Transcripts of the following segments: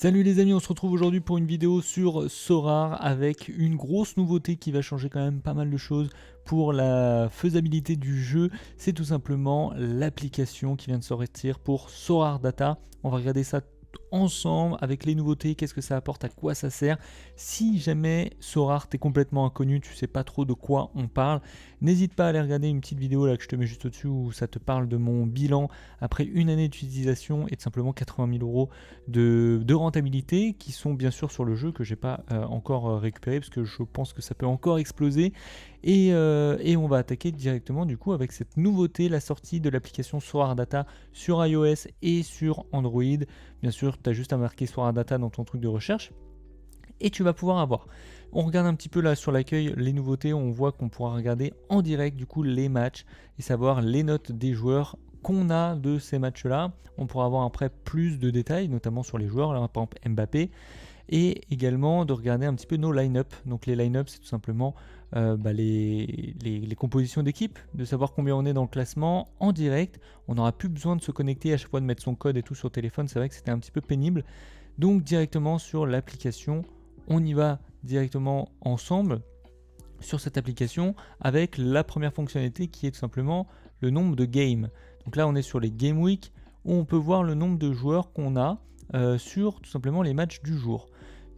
Salut les amis, on se retrouve aujourd'hui pour une vidéo sur Sorare avec une grosse nouveauté qui va changer quand même pas mal de choses pour la faisabilité du jeu. C'est tout simplement l'application qui vient de sortir pour Sorare Data. On va regarder ça ensemble avec les nouveautés, qu'est-ce que ça apporte, à quoi ça sert. Si jamais Sorare t'es complètement inconnu, tu sais pas trop de quoi on parle, n'hésite pas à aller regarder une petite vidéo là que je te mets juste au-dessus où ça te parle de mon bilan après une année d'utilisation et de simplement 80 000 euros de rentabilité qui sont bien sûr sur le jeu que j'ai pas encore récupéré parce que je pense que ça peut encore exploser et on va attaquer directement du coup avec cette nouveauté, la sortie de l'application Sorare Data sur iOS et sur Android. Bien sûr, tu as juste à marquer Sorare Data dans ton truc de recherche et tu vas pouvoir avoir. On regarde un petit peu là sur l'accueil les nouveautés, on voit qu'on pourra regarder en direct du coup les matchs et savoir les notes des joueurs qu'on a de ces matchs-là. On pourra avoir après plus de détails, notamment sur les joueurs, là, par exemple Mbappé, et également de regarder un petit peu nos line-up. Donc les line-up, c'est tout simplement les compositions d'équipe, de savoir combien on est dans le classement en direct. On n'aura plus besoin de se connecter à chaque fois, de mettre son code et tout sur téléphone, c'est vrai que c'était un petit peu pénible. Donc directement sur l'application, on y va directement ensemble sur cette application avec la première fonctionnalité qui est tout simplement le nombre de games. Donc là on est sur les Game Week où on peut voir le nombre de joueurs qu'on a sur tout simplement les matchs du jour.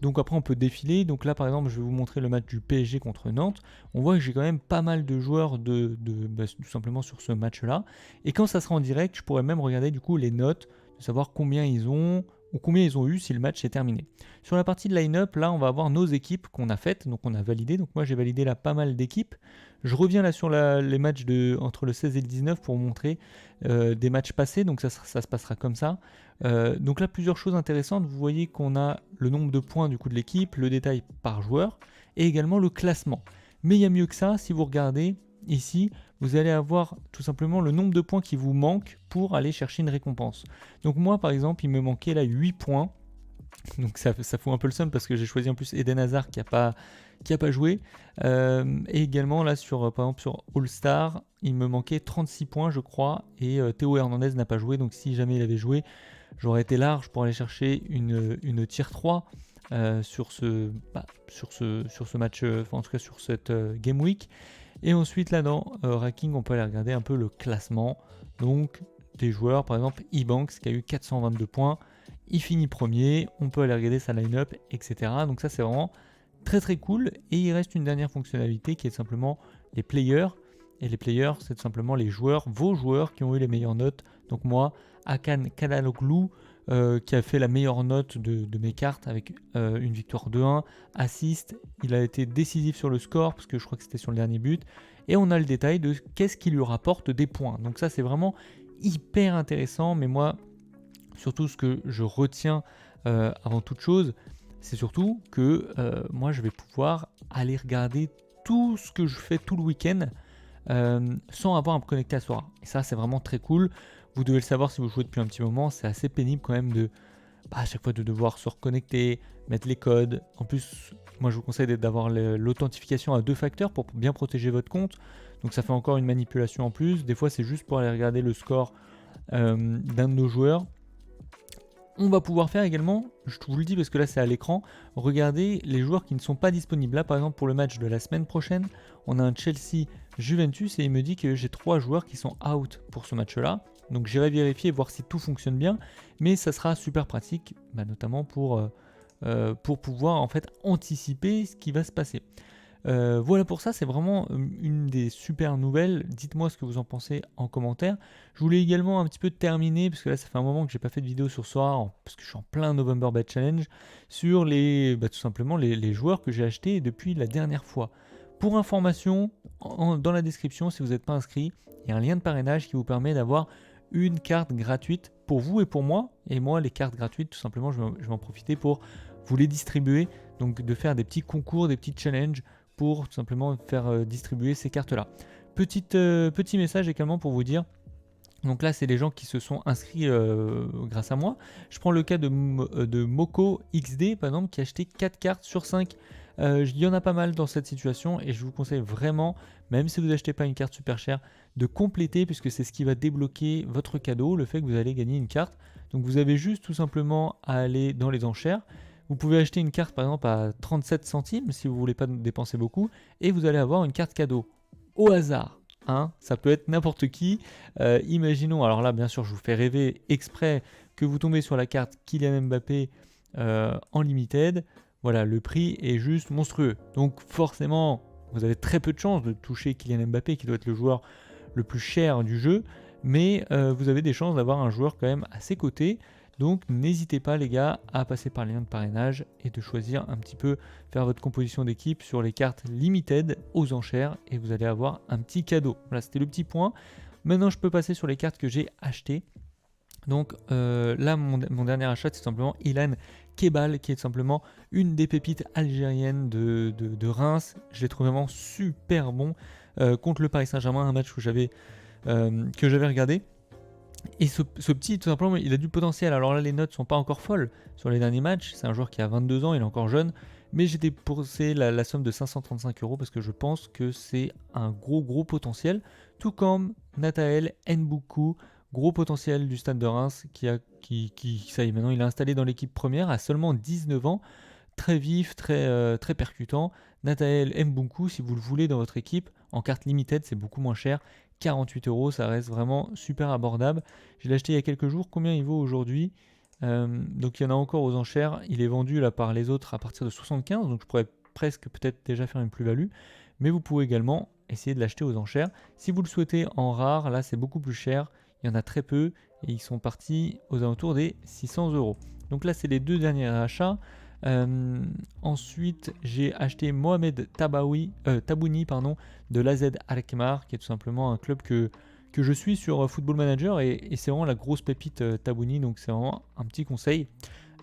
Donc après on peut défiler, donc là par exemple je vais vous montrer le match du PSG contre Nantes. On voit que j'ai quand même pas mal de joueurs tout simplement sur ce match là. Et quand ça sera en direct, je pourrais même regarder du coup les notes, de savoir combien ils ont ou combien ils ont eu si le match est terminé. Sur la partie de line-up, là on va avoir nos équipes qu'on a faites, donc on a validé. Donc moi j'ai validé là pas mal d'équipes. Je reviens là sur les matchs entre le 16 et le 19 pour vous montrer des matchs passés, donc ça se passera comme ça. Donc là plusieurs choses intéressantes, vous voyez qu'on a le nombre de points du coup de l'équipe, le détail par joueur et également le classement. Mais il y a mieux que ça, si vous regardez ici, vous allez avoir tout simplement le nombre de points qui vous manque pour aller chercher une récompense. Donc moi par exemple il me manquait là 8 points. Donc ça fout un peu le seum parce que j'ai choisi en plus Eden Hazard qui a pas joué. Et également là par exemple sur All Star, il me manquait 36 points je crois. Et Théo Hernandez n'a pas joué. Donc si jamais il avait joué, j'aurais été large pour aller chercher une tier 3 sur ce match, en tout cas sur cette Game Week. Et ensuite là dans Ranking, on peut aller regarder un peu le classement. Donc des joueurs, par exemple Ebanks qui a eu 422 points. Il finit premier, on peut aller regarder sa line-up, etc. Donc ça c'est vraiment très très cool. Et il reste une dernière fonctionnalité qui est simplement les players. Et les players, c'est tout simplement les joueurs, vos joueurs qui ont eu les meilleures notes. Donc moi, Hakan Çalhanoğlu, qui a fait la meilleure note de mes cartes avec une victoire 2-1, assist, il a été décisif sur le score parce que je crois que c'était sur le dernier but. Et on a le détail de qu'est-ce qui lui rapporte des points. Donc ça c'est vraiment hyper intéressant, mais moi surtout ce que je retiens avant toute chose, c'est surtout que moi je vais pouvoir aller regarder tout ce que je fais tout le week-end sans avoir à me connecter à Sorare. Et ça c'est vraiment très cool. Vous devez le savoir si vous jouez depuis un petit moment, c'est assez pénible quand même à chaque fois de devoir se reconnecter, mettre les codes. En plus, moi je vous conseille d'avoir l'authentification à 2 facteurs pour bien protéger votre compte. Donc ça fait encore une manipulation en plus. Des fois c'est juste pour aller regarder le score d'un de nos joueurs. On va pouvoir faire également, je vous le dis parce que là c'est à l'écran, regardez les joueurs qui ne sont pas disponibles. Là par exemple pour le match de la semaine prochaine, on a un Chelsea-Juventus et il me dit que j'ai 3 joueurs qui sont out pour ce match-là. Donc j'irai vérifier et voir si tout fonctionne bien, mais ça sera super pratique, notamment pour pouvoir en fait anticiper ce qui va se passer. Voilà pour ça, c'est vraiment une des super nouvelles. Dites-moi ce que vous en pensez en commentaire. Je voulais également un petit peu terminer, parce que là ça fait un moment que j'ai pas fait de vidéo sur Sorare, parce que je suis en plein November Bet Challenge, sur tout simplement les joueurs que j'ai achetés depuis la dernière fois. Pour information, dans la description, si vous n'êtes pas inscrit, il y a un lien de parrainage qui vous permet d'avoir une carte gratuite pour vous et pour moi. Et moi, les cartes gratuites, tout simplement, je vais en profiter pour vous les distribuer. Donc de faire des petits concours, des petits challenges pour tout simplement faire distribuer ces cartes-là. Petit message également pour vous dire, donc là c'est les gens qui se sont inscrits grâce à moi. Je prends le cas de Moko XD par exemple qui a acheté 4 cartes sur 5. Il y en a pas mal dans cette situation et je vous conseille vraiment, même si vous n'achetez pas une carte super chère, de compléter puisque c'est ce qui va débloquer votre cadeau, le fait que vous allez gagner une carte. Donc vous avez juste tout simplement à aller dans les enchères. Vous pouvez acheter une carte par exemple à 37 centimes si vous voulez pas dépenser beaucoup, et vous allez avoir une carte cadeau au hasard. Hein, ça peut être n'importe qui. Imaginons, alors là bien sûr je vous fais rêver exprès, que vous tombez sur la carte Kylian Mbappé en limited. Voilà, le prix est juste monstrueux. Donc forcément, vous avez très peu de chances de toucher Kylian Mbappé, qui doit être le joueur le plus cher du jeu, mais vous avez des chances d'avoir un joueur quand même assez coté. Donc n'hésitez pas les gars à passer par les liens de parrainage et de choisir un petit peu, faire votre composition d'équipe sur les cartes limited aux enchères, et vous allez avoir un petit cadeau. Voilà, c'était le petit point. Maintenant je peux passer sur les cartes que j'ai achetées. Donc là mon dernier achat c'est simplement Ilan Kebal, qui est simplement une des pépites algériennes de Reims. Je l'ai trouvé vraiment super bon contre le Paris Saint-Germain, un match que j'avais regardé. Et ce petit, tout simplement, il a du potentiel. Alors là, les notes sont pas encore folles sur les derniers matchs. C'est un joueur qui a 22 ans, il est encore jeune. Mais j'ai dépensé la somme de 535 € parce que je pense que c'est un gros potentiel. Tout comme Nathael Nboukou, gros potentiel du Stade de Reims, qui ça y est, maintenant il est installé dans l'équipe première à seulement 19 ans. Très vif, très percutant. Nathael Nboukou, si vous le voulez dans votre équipe, en carte limited, c'est beaucoup moins cher. 48 €, ça reste vraiment super abordable. Je l'ai acheté il y a quelques jours. Combien il vaut aujourd'hui? Donc il y en a encore aux enchères. Il est vendu là par les autres à partir de 75, donc je pourrais presque peut-être déjà faire une plus-value. Mais vous pouvez également essayer de l'acheter aux enchères. Si vous le souhaitez en rare, là c'est beaucoup plus cher. Il y en a très peu et ils sont partis aux alentours des 600 €. Donc là c'est les deux derniers achats. Ensuite, j'ai acheté Mohamed Tabouni de l'AZ Alkmaar, qui est tout simplement un club que je suis sur Football Manager, et c'est vraiment la grosse pépite Tabouni, donc c'est vraiment un petit conseil.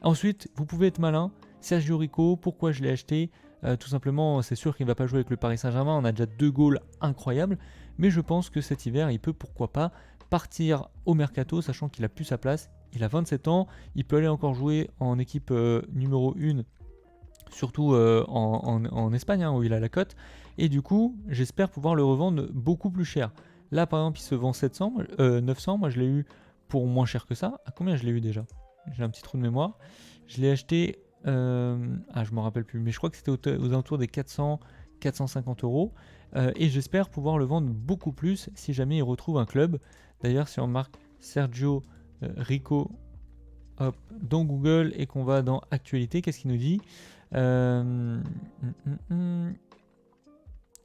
Ensuite, vous pouvez être malin. Sergio Rico, pourquoi je l'ai acheté? Tout simplement, c'est sûr qu'il ne va pas jouer avec le Paris Saint-Germain, on a déjà 2 goals incroyables, mais je pense que cet hiver, il peut pourquoi pas partir au mercato, sachant qu'il a plus sa place. Il a 27 ans, il peut aller encore jouer en équipe numéro 1, surtout en Espagne, hein, où il a la cote. Et du coup, j'espère pouvoir le revendre beaucoup plus cher. Là, par exemple, il se vend 900. Moi, je l'ai eu pour moins cher que ça. À combien je l'ai eu déjà? J'ai un petit trou de mémoire. Je l'ai acheté, je me rappelle plus, mais je crois que c'était aux alentours des 450 €. Et j'espère pouvoir le vendre beaucoup plus si jamais il retrouve un club. D'ailleurs, si on marque Sergio Rico dans Google et qu'on va dans actualité, qu'est-ce qu'il nous dit? Il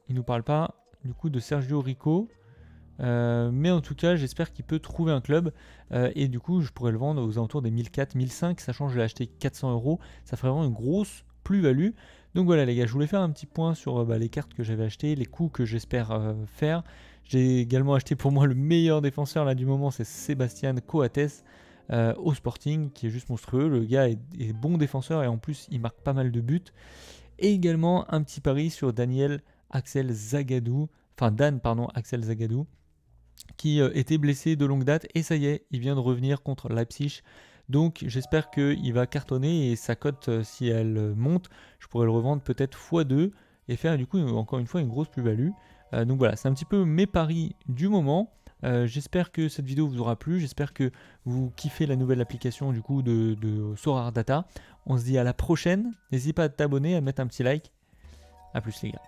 nous parle pas du coup de Sergio Rico, mais en tout cas j'espère qu'il peut trouver un club, et du coup je pourrais le vendre aux alentours des 1400, 1500, sachant que je l'ai acheté 400 €. Ça ferait vraiment une grosse plus-value. Donc voilà les gars, je voulais faire un petit point sur les cartes que j'avais achetées, les coups que j'espère faire. J'ai également acheté pour moi le meilleur défenseur là du moment, c'est Sébastien Coates au Sporting, qui est juste monstrueux. Le gars est bon défenseur et en plus il marque pas mal de buts. Et également un petit pari sur Dan Axel Zagadou, qui était blessé de longue date, et ça y est, il vient de revenir contre Leipzig. Donc j'espère qu'il va cartonner, et sa cote, si elle monte, je pourrais le revendre peut-être x2 et faire du coup encore une fois une grosse plus-value. Donc voilà, c'est un petit peu mes paris du moment. J'espère que cette vidéo vous aura plu, j'espère que vous kiffez la nouvelle application du coup de Sorare Data. On se dit à la prochaine, n'hésitez pas à t'abonner, à mettre un petit like. A plus les gars.